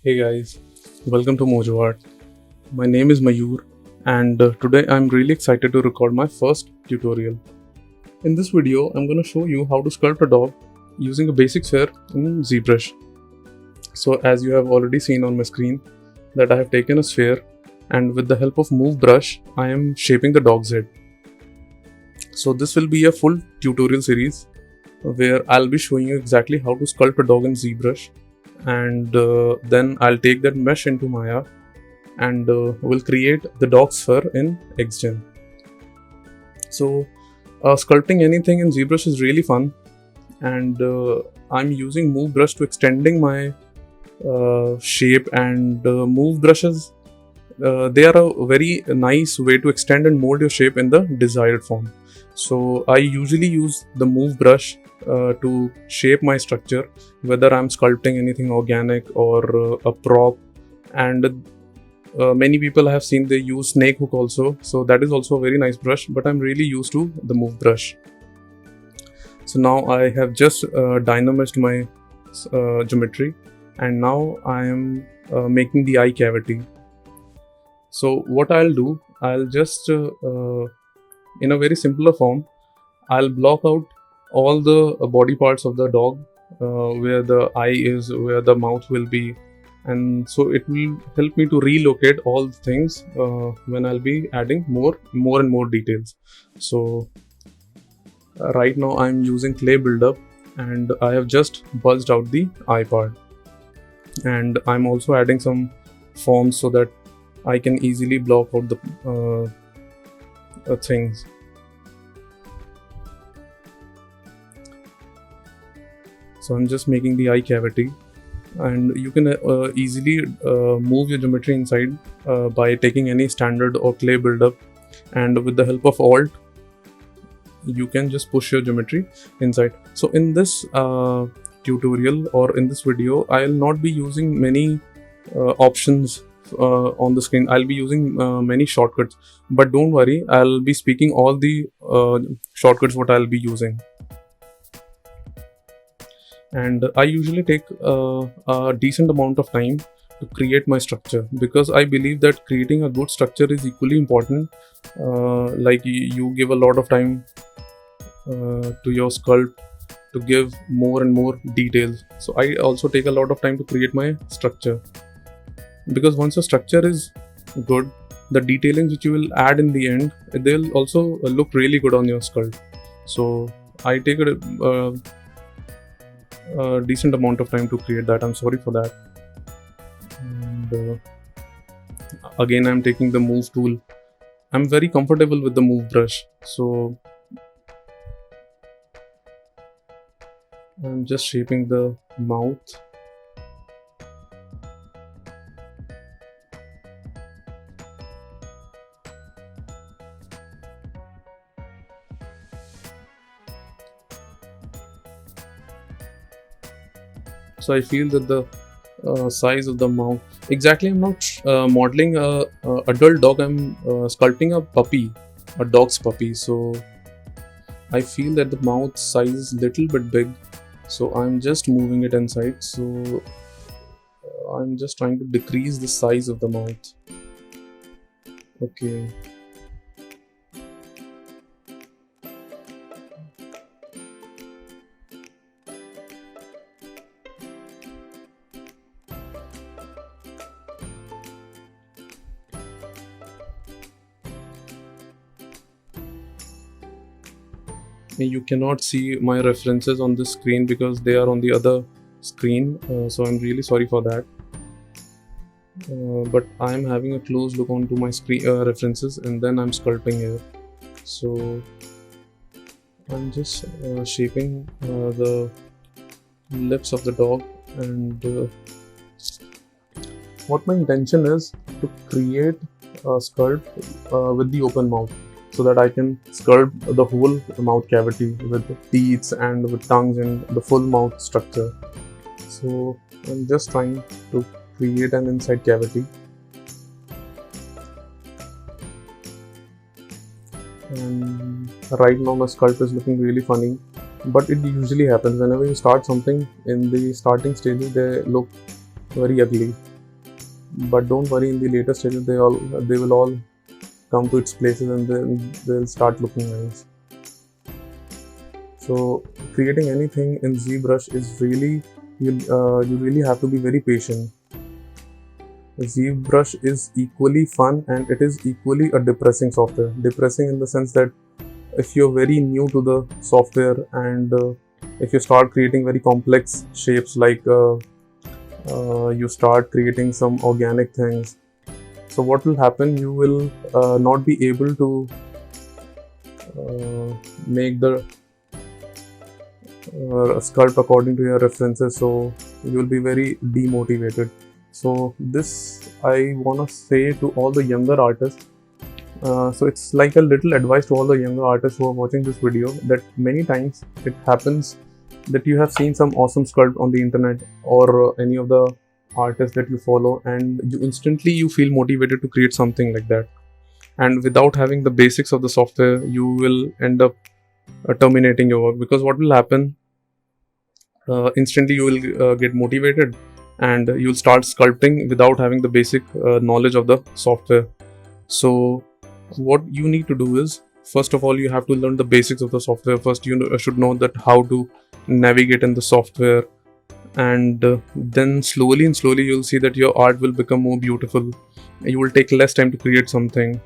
Hey guys, welcome to Mojo Art. My name is Mayur and today I'm really excited to record my first tutorial. In this video, I'm going to show you how to sculpt a dog using a basic sphere in ZBrush. So as you have already seen on my screen that I have taken a sphere and with the help of Move Brush, I am shaping the dog's head. So this will be a full tutorial series where I'll be showing you exactly how to sculpt a dog in ZBrush, and then I'll take that mesh into Maya and we'll create the dog's fur in Xgen. So sculpting anything in ZBrush is really fun, and I'm using Move Brush to extending my shape, and Move Brushes, they are a very nice way to extend and mold your shape in the desired form. So I usually use the Move Brush to shape my structure, whether I'm sculpting anything organic or a prop. And many people I have seen they use snake hook also, so that is also a very nice brush, but I'm really used to the Move Brush. So now I have just dynamiced my geometry, and now I am making the eye cavity. So what I'll do, I'll just in a very simpler form, I'll block out all the body parts of the dog, where the eye is, where the mouth will be, and so it will help me to relocate all things when I'll be adding more and more details. So right now I'm using clay buildup, and I have just buzzed out the eye part, and I'm also adding some forms so that I can easily block out the things. So I'm just making the eye cavity, and you can easily move your geometry inside by taking any standard or clay buildup, and with the help of Alt you can just push your geometry inside. So in this tutorial or in this video, I'll not be using many options on the screen. I'll be using many shortcuts, but don't worry, I'll be speaking all the shortcuts what I'll be using. And I usually take a decent amount of time to create my structure, because I believe that creating a good structure is equally important. Like you give a lot of time to your sculpt to give more and more details. So I also take a lot of time to create my structure, because once your structure is good, the detailings which you will add in the end, they'll also look really good on your sculpt. So I take a decent amount of time to create that. I'm sorry for that. And again, I'm taking the move tool. I'm very comfortable with the Move Brush, so I'm just shaping the mouth. So I feel that the size of the mouth, exactly, I'm not modeling a adult dog, I'm sculpting a puppy, a dog's puppy. So I feel that the mouth size is little bit big, so I'm just moving it inside. So I'm just trying to decrease the size of the mouth. Okay. You cannot see my references on this screen because they are on the other screen, so I'm really sorry for that. But I'm having a close look onto my screen references, and then I'm sculpting here. So I'm just shaping the lips of the dog, and what my intention is to create a sculpt with the open mouth, so that I can sculpt the whole mouth cavity with teeth and with tongues and the full mouth structure. So I'm just trying to create an inside cavity, and right now my sculpt is looking really funny, but it usually happens whenever you start something in the starting stages. They look very ugly. But don't worry, in the later stages they will all come to its places and then they'll start looking nice. So creating anything in ZBrush is really you really have to be very patient. ZBrush is equally fun and it is equally a depressing software. Depressing in the sense that if you're very new to the software and if you start creating very complex shapes, like you start creating some organic things, so what will happen, you will not be able to make the sculpt according to your references, so you will be very demotivated. So this I want to say to all the younger artists. So it's like a little advice to all the younger artists who are watching this video, that many times it happens that you have seen some awesome sculpt on the internet or any of the artists that you follow, and you instantly feel motivated to create something like that, and without having the basics of the software you will end up terminating your work. Because what will happen, instantly you will get motivated and you'll start sculpting without having the basic knowledge of the software. So what you need to do is, first of all, you have to learn the basics of the software. First, you should know that how to navigate in the software, and then slowly you'll see that your art will become more beautiful. You will take less time to create something.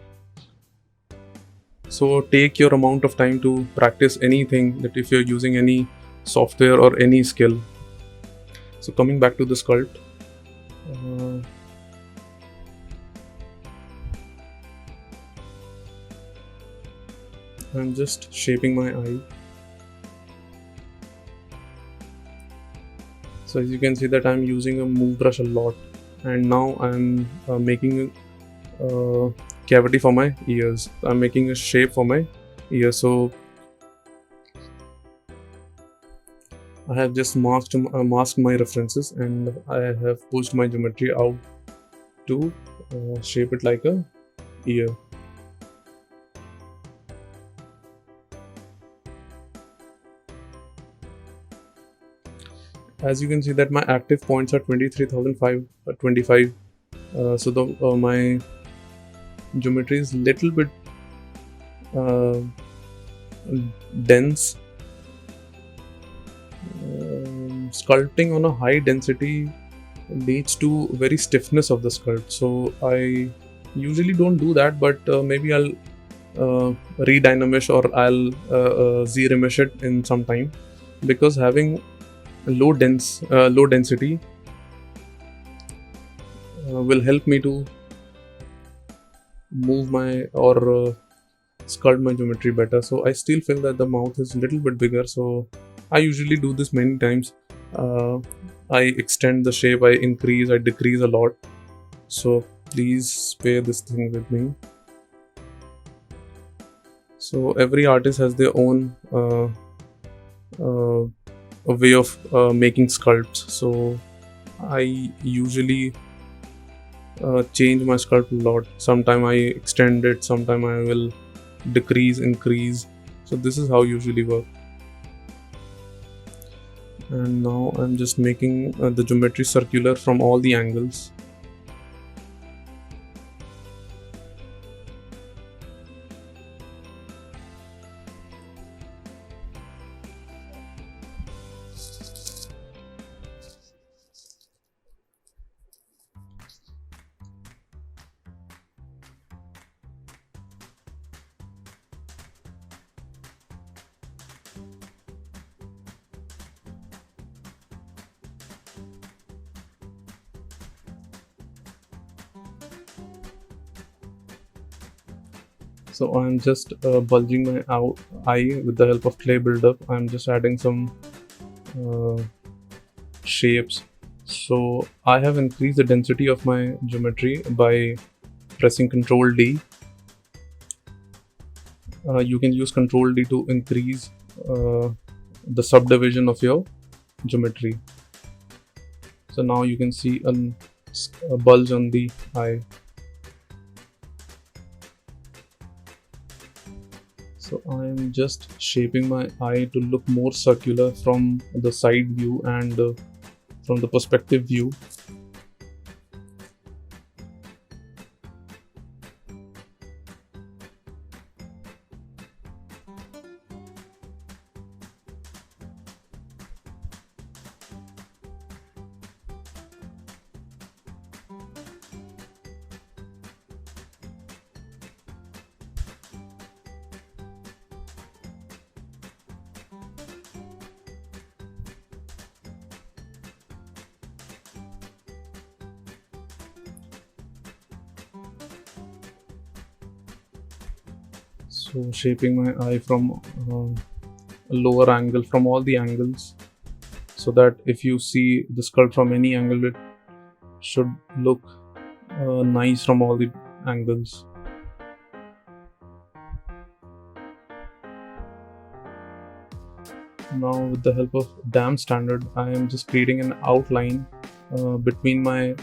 So take your amount of time to practice anything, that if you're using any software or any skill. So coming back to the sculpt, I'm just shaping my eye. So as you can see that I'm using a move brush a lot, and now I'm making a cavity for my ears. I'm making a shape for my ears. So I have just masked my references, and I have pushed my geometry out to shape it like a ear. As you can see that my active points are 23,525. So the my geometry is little bit dense. Sculpting on a high density leads to very stiffness of the sculpt, so I usually don't do that, but maybe I'll redynamish or I'll z-remish it in some time, because having low density will help me to move my or sculpt my geometry better. So I still feel that the mouth is a little bit bigger, so I usually do this many times. I extend the shape, I increase, I decrease a lot. So please bear this thing with me. So every artist has their own a way of making sculpts. So I usually change my sculpt a lot. Sometime I extend it, sometime I will decrease, increase. So this is how I usually work. And now I'm just making the geometry circular from all the angles. So I'm just bulging my eye with the help of clay buildup. I'm just adding some shapes. So I have increased the density of my geometry by pressing Ctrl D. You can use Ctrl D to increase the subdivision of your geometry. So now you can see a bulge on the eye. So I'm just shaping my eye to look more circular from the side view and from the perspective view. So shaping my eye from a lower angle, from all the angles, so that if you see the sculpt from any angle, it should look nice from all the angles. Now with the help of dam standard, I am just creating an outline between my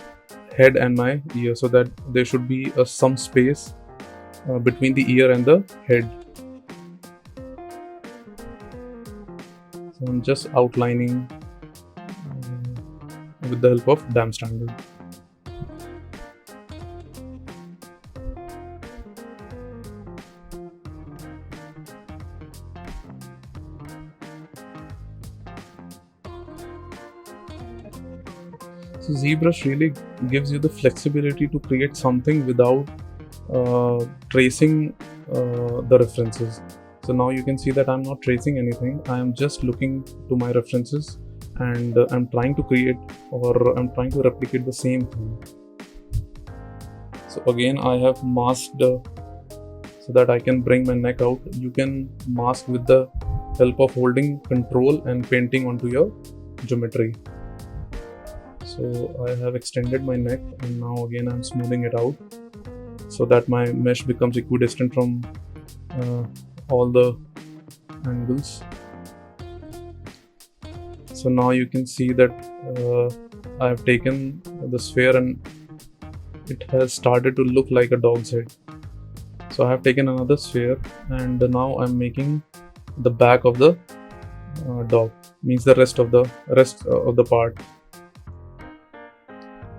head and my ear, so that there should be some space between the ear and the head. So I'm just outlining with the help of dam standard. So ZBrush really gives you the flexibility to create something without tracing the references. So now you can see that I'm not tracing anything. I am just looking to my references and I'm trying to create, or I'm trying to replicate the same thing. So again, I have masked so that I can bring my neck out. You can mask with the help of holding Control and painting onto your geometry. So I have extended my neck, and now again I'm smoothing it out so that my mesh becomes equidistant from all the angles. So now you can see that I have taken the sphere and it has started to look like a dog's head. So I have taken another sphere and now I'm making the back of the dog, means the rest of the part.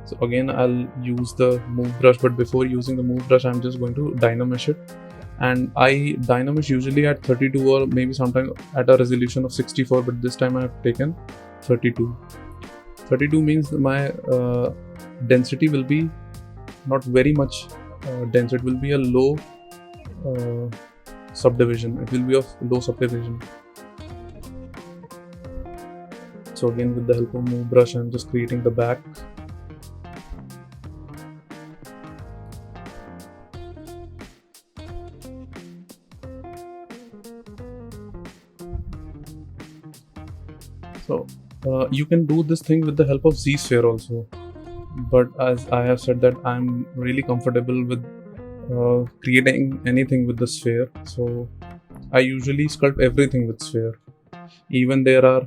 So again, I'll use the move brush, but before using the move brush, I'm just going to dynamesh it. And I dynamesh usually at 32 or maybe sometimes at a resolution of 64, but this time I have taken 32. 32 means my density will be not very much dense. It will be a low subdivision. It will be of low subdivision. So again, with the help of move brush, I'm just creating the back. So you can do this thing with the help of Z-sphere also, but as I have said that I'm really comfortable with creating anything with the sphere, so I usually sculpt everything with sphere. Even there are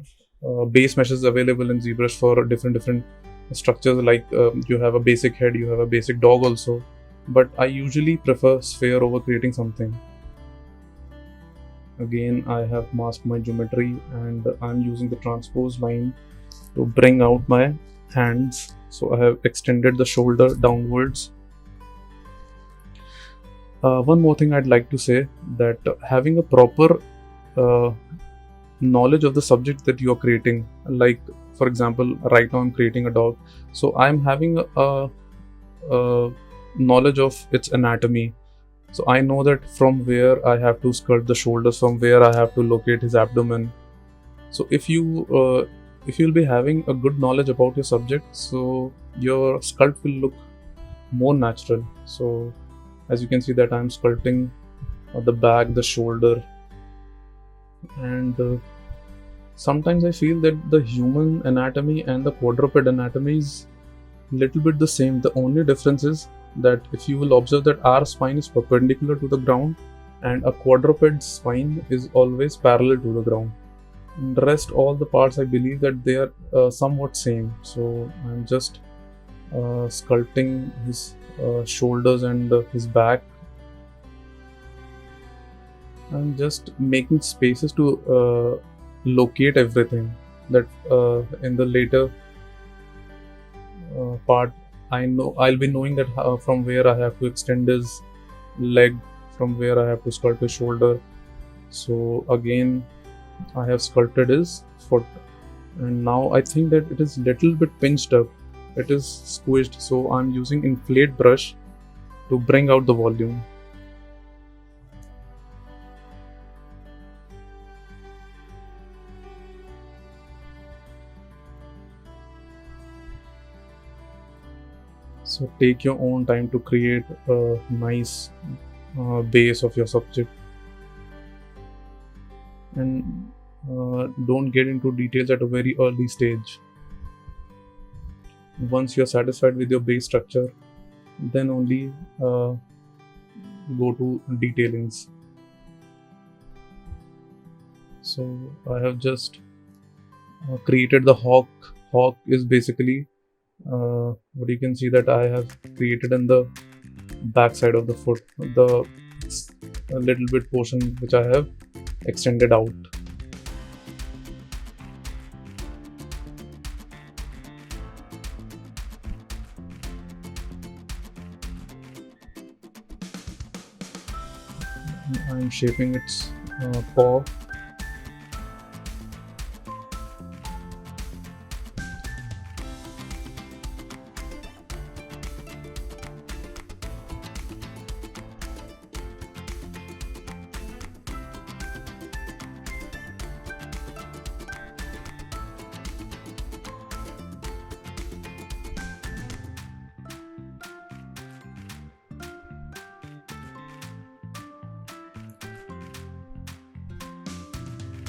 base meshes available in ZBrush for different structures, like you have a basic head, you have a basic dog also, but I usually prefer sphere over creating something. Again, I have masked my geometry and I'm using the transpose line to bring out my hands. So I have extended the shoulder downwards. One more thing I'd like to say, that having a proper knowledge of the subject that you're creating, like for example, right now I'm creating a dog, so I'm having a knowledge of its anatomy. So I know that from where I have to sculpt the shoulders, from where I have to locate his abdomen. So if you'll be having a good knowledge about your subject, so your sculpt will look more natural. So as you can see that I'm sculpting the back, the shoulder, and sometimes I feel that the human anatomy and the quadruped anatomy is little bit the same. The only difference is that if you will observe that our spine is perpendicular to the ground and a quadruped's spine is always parallel to the ground. In the rest, all the parts, I believe that they are somewhat same. So I'm just sculpting his shoulders and his back. I'm just making spaces to locate everything, that in the later part I know I'll be knowing that from where I have to extend his leg, from where I have to sculpt his shoulder. So again, I have sculpted his foot, and now I think that it is little bit pinched up, it is squished, so I'm using inflate brush to bring out the volume. So take your own time to create a nice base of your subject. and don't get into details at a very early stage. Once you're satisfied with your base structure, then only go to detailings. So I have just created the hawk. Hawk is basically what you can see that I have created in the back side of the foot, the a little bit portion which I have extended out. I'm shaping its paw.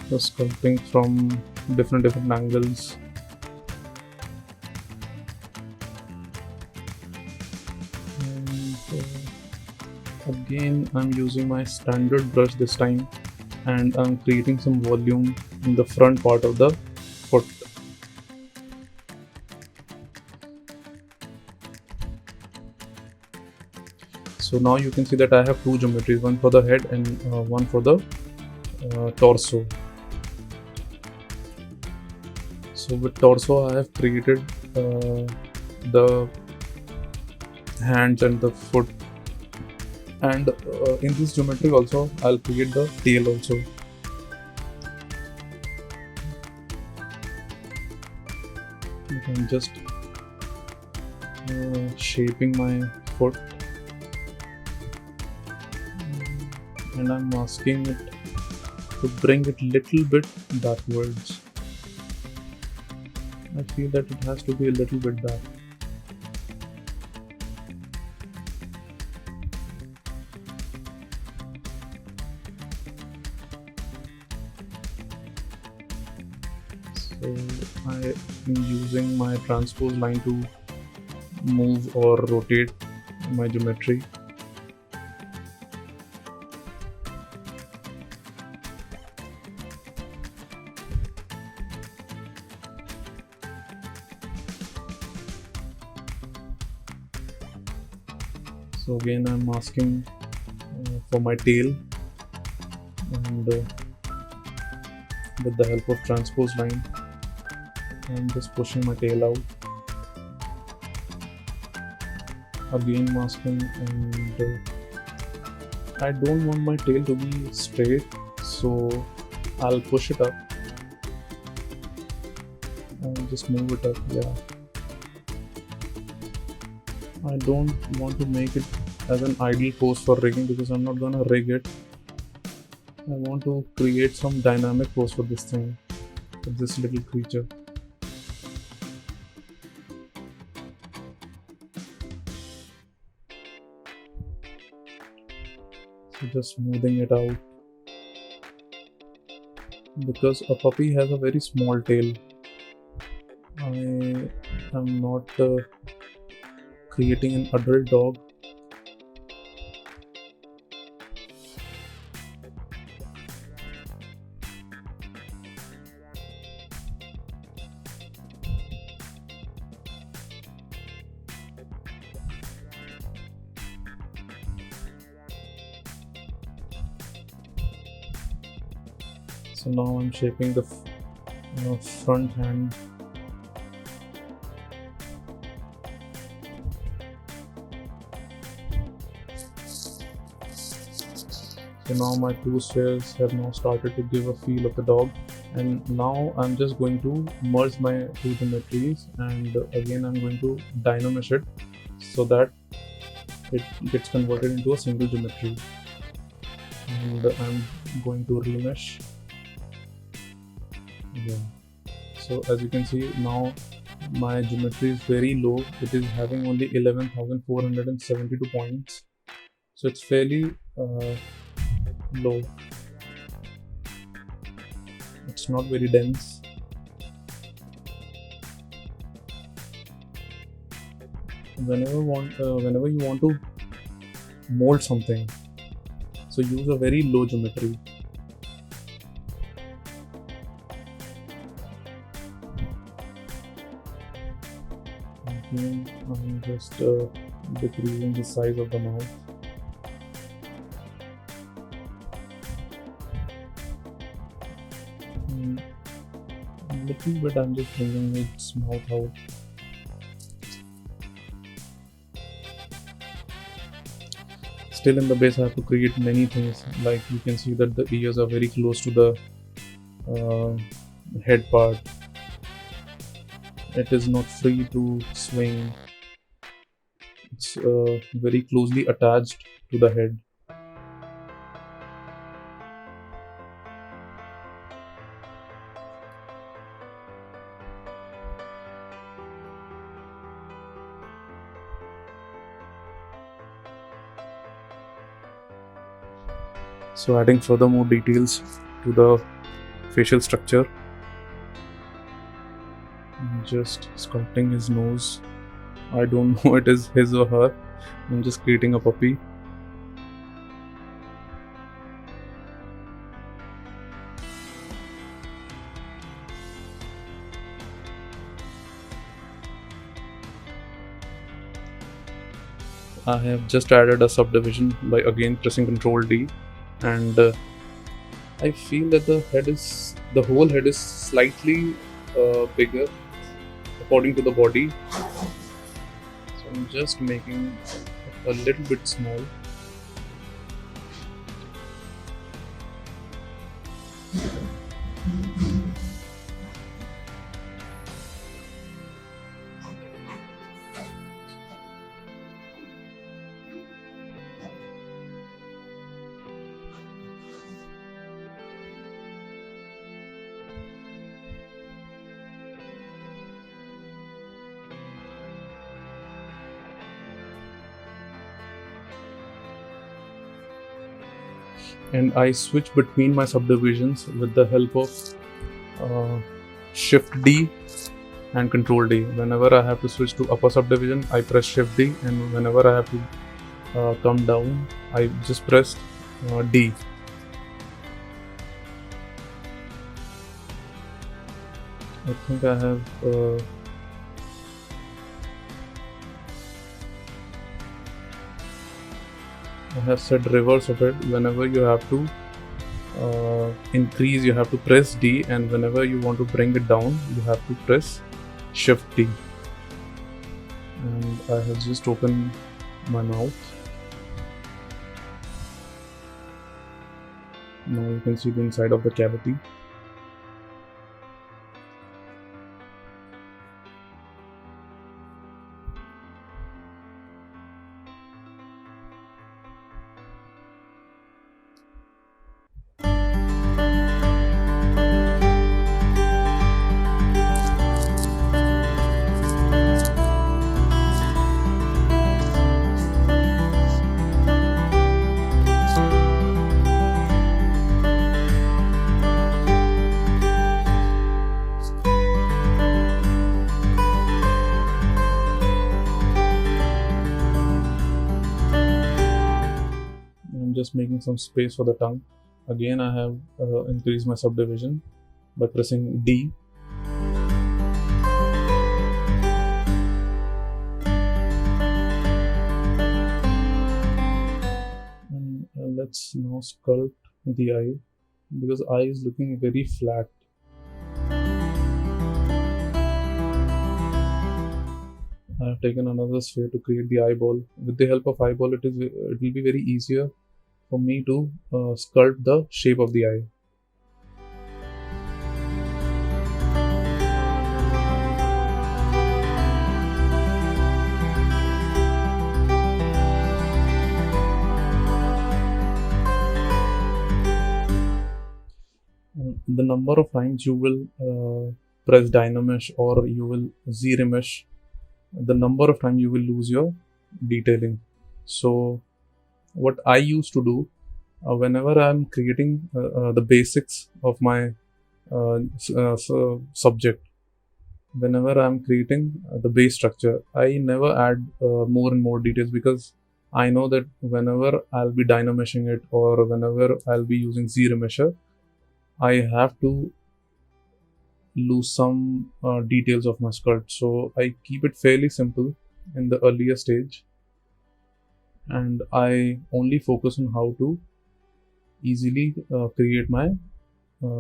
The sculpting from different angles. And again, I'm using my standard brush this time, and I'm creating some volume in the front part of the foot. So now you can see that I have two geometries, one for the head and one for the torso. So with torso, I have created the hands and the foot, and in this geometry also I'll create the tail also. I'm just shaping my foot, and I'm masking it to bring it little bit backwards. I feel that it has to be a little bit back. So I am using my transpose line to move or rotate my geometry. So again, I'm masking for my tail, and with the help of transpose line, I'm just pushing my tail out. Again masking, and I don't want my tail to be straight, so I'll push it up and just move it up. Yeah, I don't want to make it as an ideal pose for rigging, because I'm not gonna rig it. I want to create some dynamic pose for this thing, for this little creature. So just smoothing it out, because a puppy has a very small tail. I am not creating an adult dog. So now I'm shaping the front hand. So now my two spheres have now started to give a feel of the dog, and now I'm just going to merge my two geometries, and again I'm going to dynamesh it so that it gets converted into a single geometry, and I'm going to remesh. Yeah. So as you can see, now my geometry is very low. It is having only 11,472 points, so it's fairly low. It's not very dense. Whenever you want to mold something, so use a very low geometry. Again, I'm just decreasing the size of the mouth. A little bit, I'm just bringing its mouth out. Still in the base I have to create many things, like you can see that the ears are very close to the head part. It is not free to swing. It's very closely attached to the head. So adding further more details to the facial structure. Just sculpting his nose. I don't know it is his or her. I'm just creating a puppy. I have just added a subdivision by again pressing Ctrl D, and I feel that the whole head is slightly bigger according to the body, so I'm just making it a little bit small. And I switch between my subdivisions with the help of Shift D and Control D. Whenever I have to switch to upper subdivision, I press Shift D, and whenever I have to come down, I just press D. I think I have set reverse of it. Whenever you have to increase, you have to press D, and whenever you want to bring it down, you have to press Shift D. And I have just opened my mouth. Now you can see the inside of the cavity. Just making some space for the tongue. Again, I have increased my subdivision by pressing D. And let's now sculpt the eye, because eye is looking very flat. I have taken another sphere to create the eyeball. With the help of eyeball, it will be very easier for me to sculpt the shape of the eye. The number of times you will press Dynamesh or you will Z-remesh, the number of times you will lose your detailing. So what I used to do whenever I'm creating the basics of my subject. Whenever I'm creating the base structure, I never add more and more details, because I know that whenever I'll be dynameshing it or whenever I'll be using Z-remesher, I have to lose some details of my sculpt. So I keep it fairly simple in the earlier stage, and I only focus on how to easily create my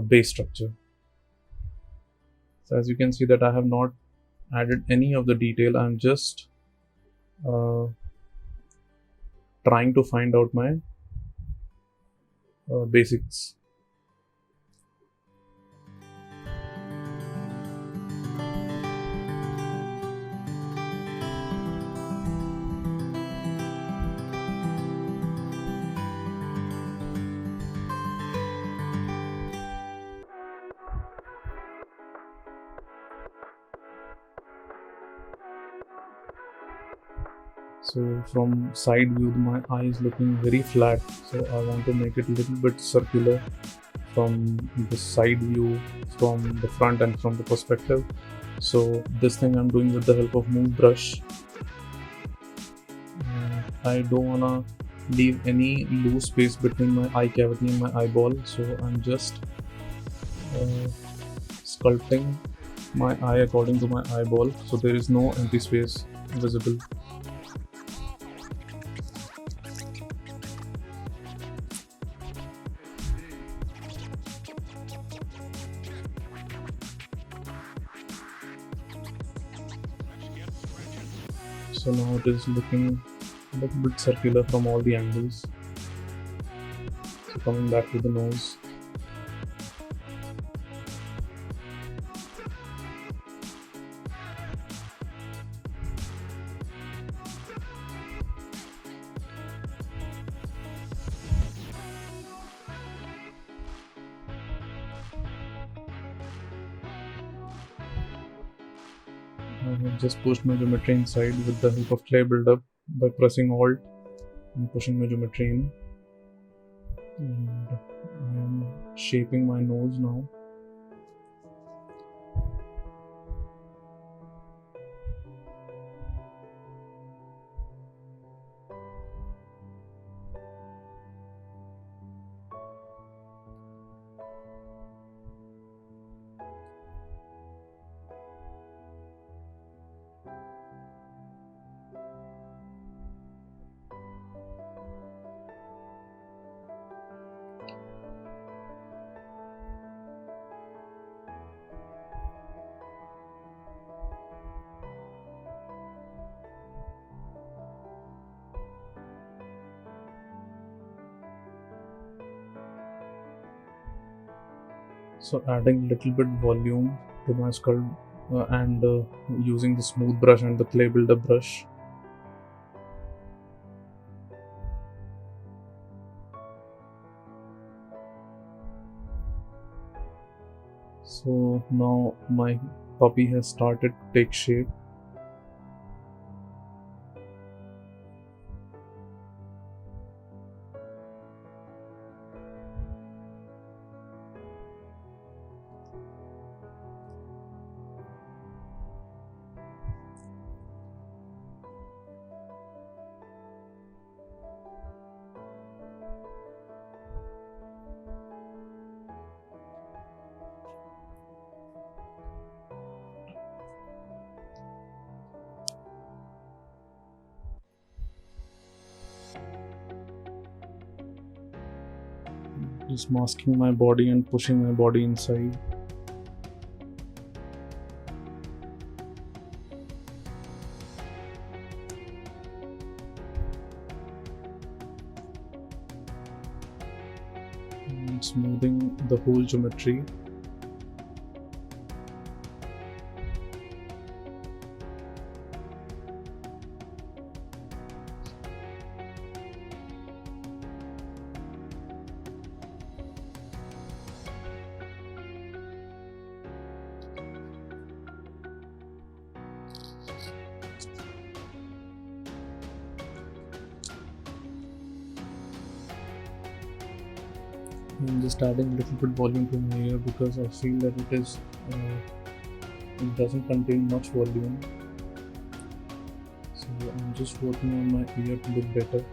base structure. So as you can see that I have not added any of the detail. I'm just uh, trying to find out my basics. So from side view, my eye is looking very flat, so I want to make it a little bit circular from the side view, from the front and from the perspective. So this thing I'm doing with the help of move brush. I don't wanna leave any loose space between my eye cavity and my eyeball, so I'm just sculpting my eye according to my eyeball, so there is no empty space visible. So now it is looking a little bit circular from all the angles. So coming back to the nose. I have just pushed my geometry inside with the help of clay buildup by pressing Alt and pushing my geometry in. And I am shaping my nose now. So adding a little bit volume to my sculpt and using the smooth brush and the clay builder brush. So now my puppy has started to take shape. Just masking my body and pushing my body inside. And smoothing the whole geometry. I'm just adding a little bit volume to my ear because I feel that it doesn't contain much volume. So I'm just working on my ear to look better.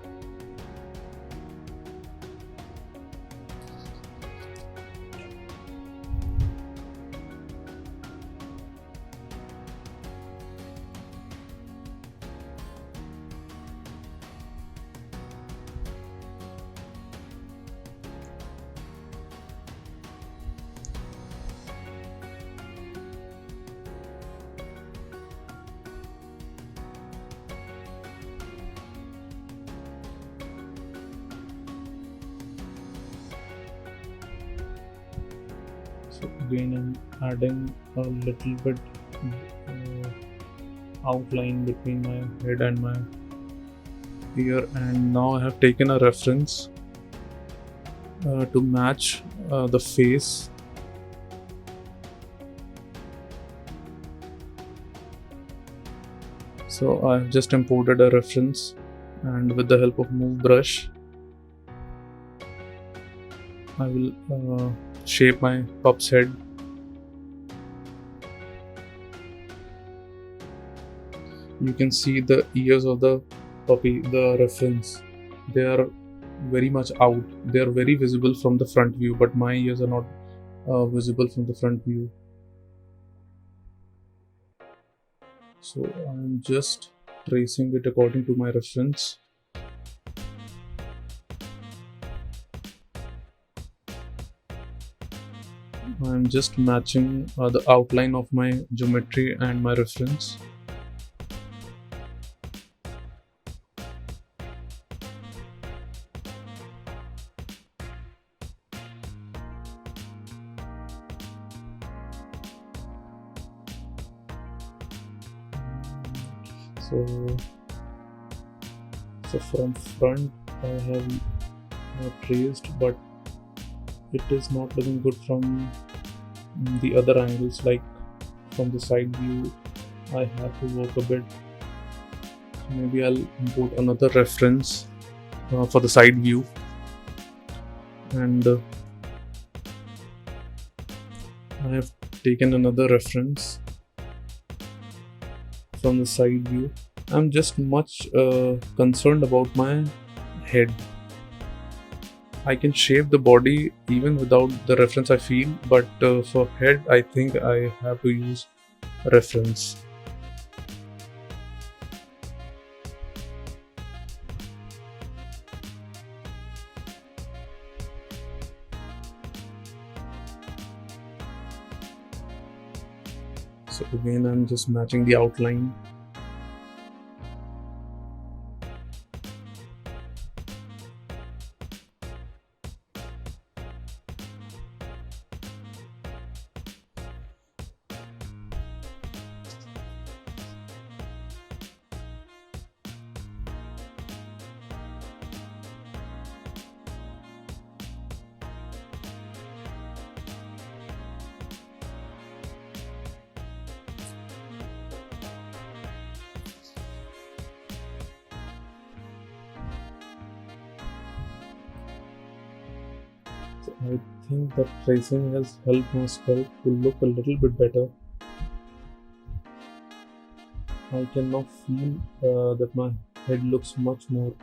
So again, I'm adding a little bit outline between my head and my ear, and now I have taken a reference to match the face. So I've just imported a reference, and with the help of move brush I will shape my pup's head. You can see the ears of the puppy, the reference, they are very much out. They are very visible from the front view, but my ears are not visible from the front view. So I'm just tracing it according to my reference. I'm just matching the outline of my geometry and my reference. So from front I have traced, but it is not looking good from the other angles. Like from the side view I have to work a bit. So maybe I'll import another reference for the side view, and I have taken another reference from the side view. I'm just much concerned about my head. I can shape the body even without the reference, I feel, but for head I think I have to use reference. So again I'm just matching the outline. So I think that tracing has helped my sculpt to look a little bit better. I can now feel that my head looks much more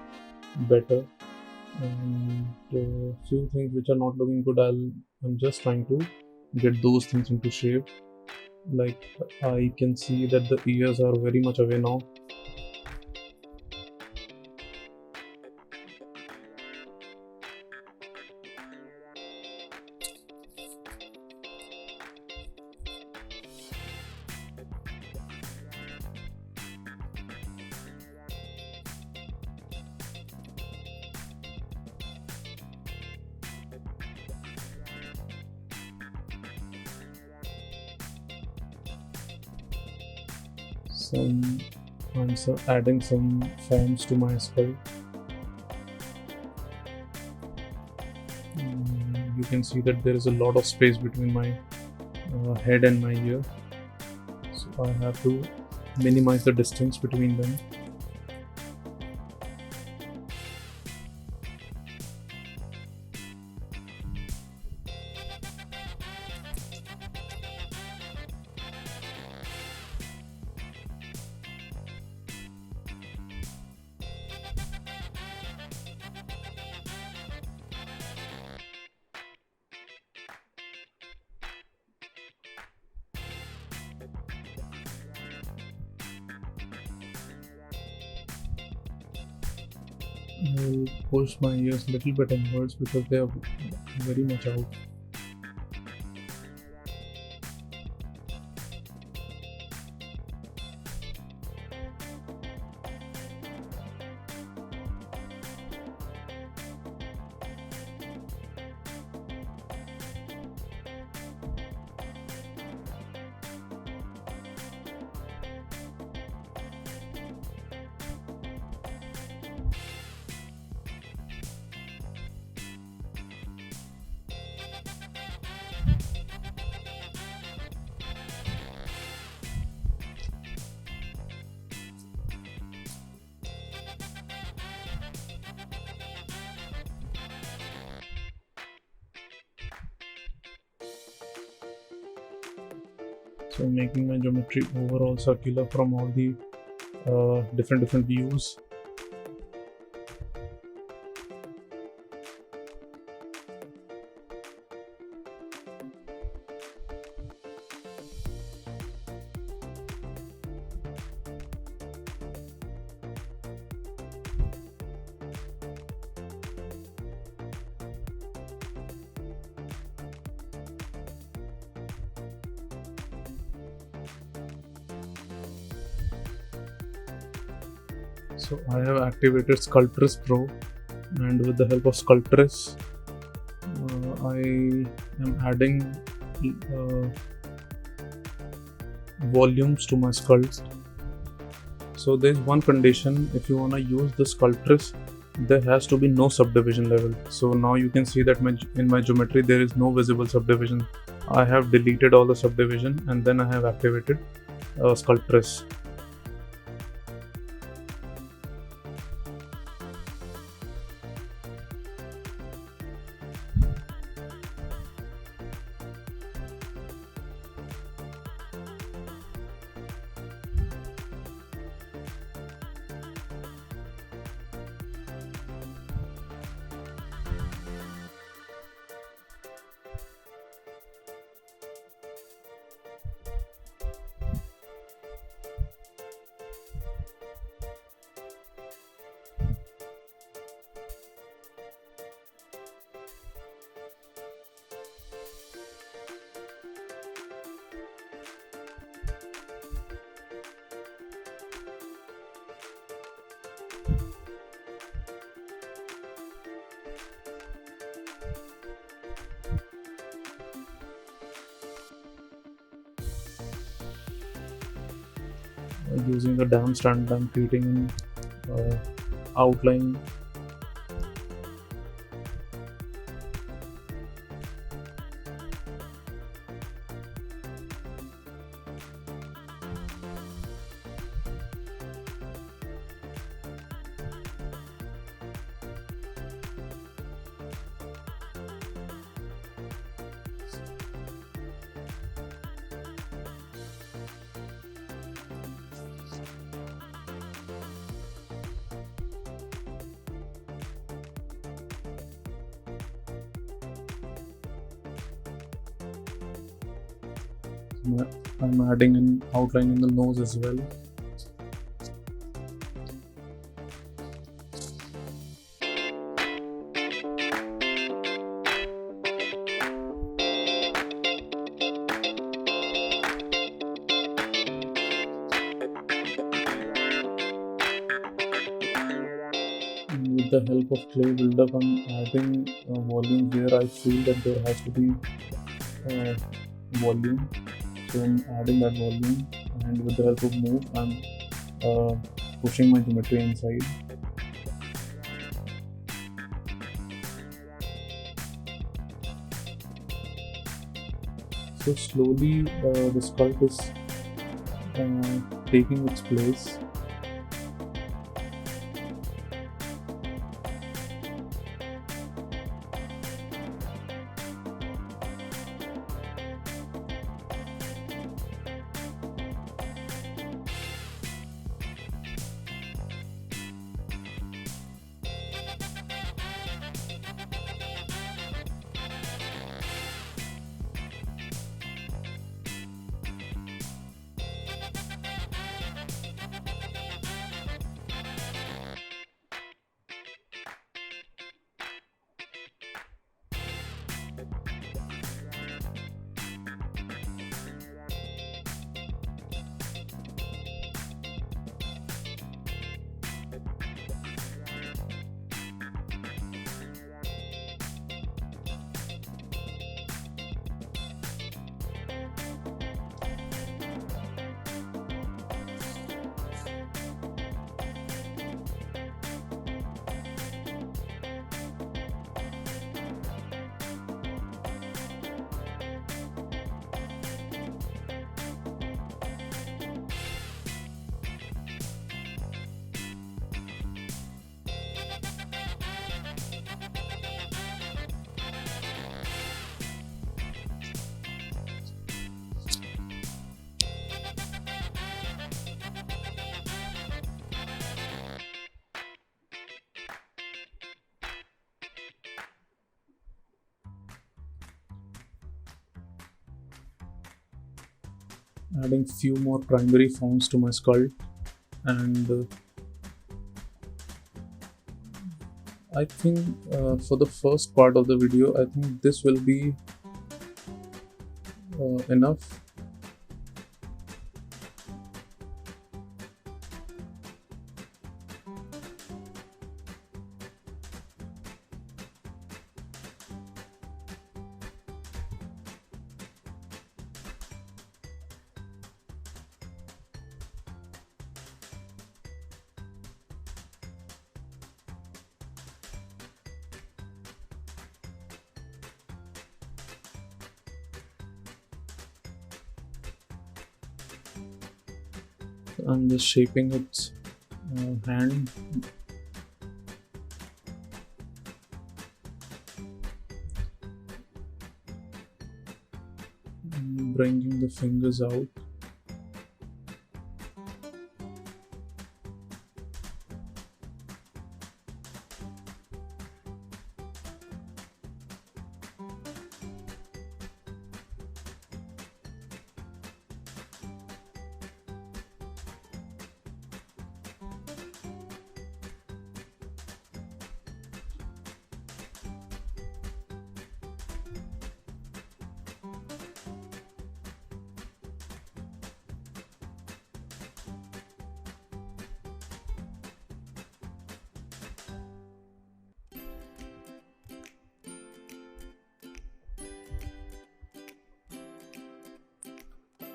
better, and few things which are not looking good, I'm just trying to get those things into shape. Like I can see that the ears are very much away now. I'm adding some forms to my skull. You can see that there is a lot of space between my head and my ear, so I have to minimize the distance between them. I'll push my ears a little bit inwards because they are very much out. So making my geometry overall circular from all the different views. So I have activated Sculptress Pro, and with the help of Sculptress, I am adding volumes to my sculpts. So there's one condition: if you wanna use the Sculptress, there has to be no subdivision level. So now you can see that in my geometry there is no visible subdivision. I have deleted all the subdivision and then I have activated Sculptress. Using the dam stand, I'm creating an outline. I'm adding an outline in the nose as well. With the help of clay buildup, I'm adding volume where I feel that there has to be volume. So I'm adding that volume, and with the help of move, I'm pushing my geometry inside. So slowly the sculpt is taking its place. adding few more primary forms to my sculpt, and I think for the first part of the video, I think this will be enough. I'm just shaping its hand. Bringing the fingers out.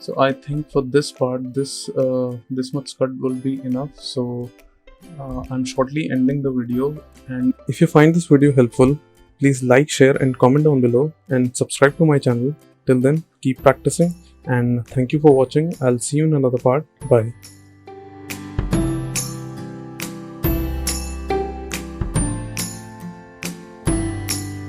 So I think for this part, this much sculpt will be enough. So I'm shortly ending the video, and if you find this video helpful, please like, share and comment down below, and subscribe to my channel. Till then, keep practicing, and thank you for watching. I'll see you in another part. Bye.